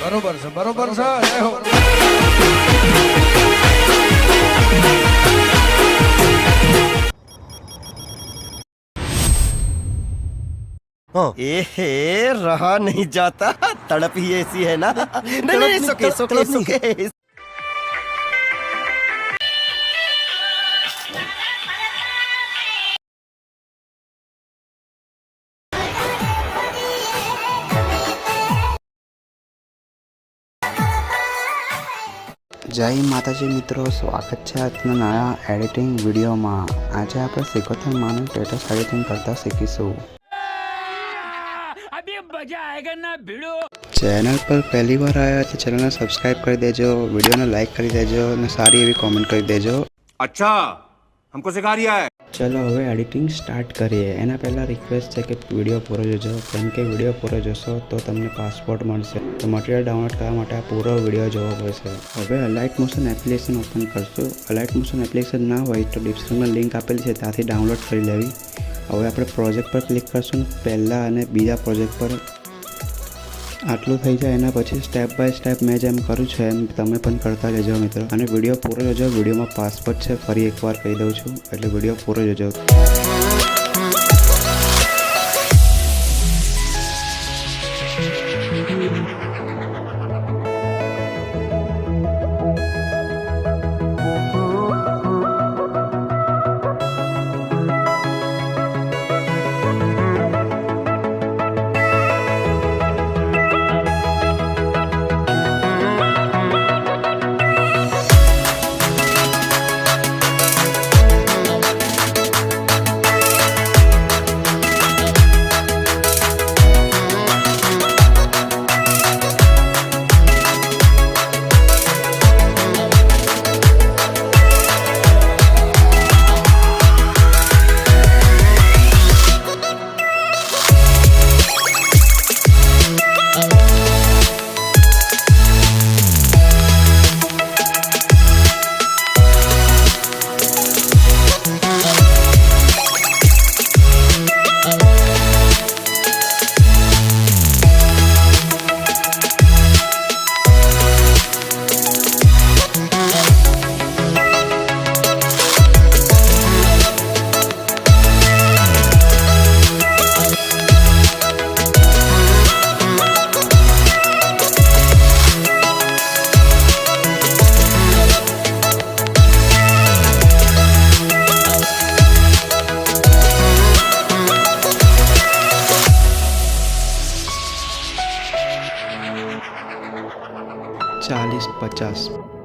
બરોબર છે, બરોબર છે. જય હો. एहे रहा नहीं जाता, तड़प ही ऐसी है ना. नहीं सुके सुके सुके. જય માતાજી મિત્રો, સ્વાગત છે આજના નયા એડિટિંગ વિડીયોમાં. આજે આપણે સિકોતેર માનું સ્ટેટસ એડિટિંગ કરતા શીખીશું. ચેનલ પર પહેલી વાર આવ્યા તો ચેનલને સબસ્ક્રાઇબ કરી દેજો, વિડીયોને લાઈક કરી દેજો અને સારી એવી કોમેન્ટ કરી દેજો. અચ્છા, हमको सिखा रिया है. ચલો હવે એડિટિંગ સ્ટાર્ટ કરીએ. એના પહેલાં રિક્વેસ્ટ છે કે વિડીયો પૂરો જોજો, કેમ કે વિડીયો પૂરો જોશો તો તમને પાસપોર્ટ મળશે. તો મટીરિયલ ડાઉનલોડ કરવા માટે આ પૂરો વિડીયો જોવો પડશે. હવે અલાઇટ મોશન એપ્લિકેશન ઓપન કરશું. અલાઇટ મોશન એપ્લિકેશન ના હોય તો ડિસ્ક્રિપ્શનમાં લિંક આપેલી છે, ત્યાંથી ડાઉનલોડ કરી લેવી. હવે આપણે પ્રોજેક્ટ પર ક્લિક કરશું, પહેલાં અને બીજા પ્રોજેક્ટ પર. આટલું થઈ જાય એના પછી સ્ટેપ બાય સ્ટેપ મેં જેમ કરું છું એમ તમે પણ કરતા રહેજો મિત્રો. અને વિડીયો પૂરો જોજો. વિડીયોમાં પાસવર્ડ છે, ફરી એકવાર કહી દઉં છું, એટલે વિડીયો પૂરો જોજો. ચાલીસ 50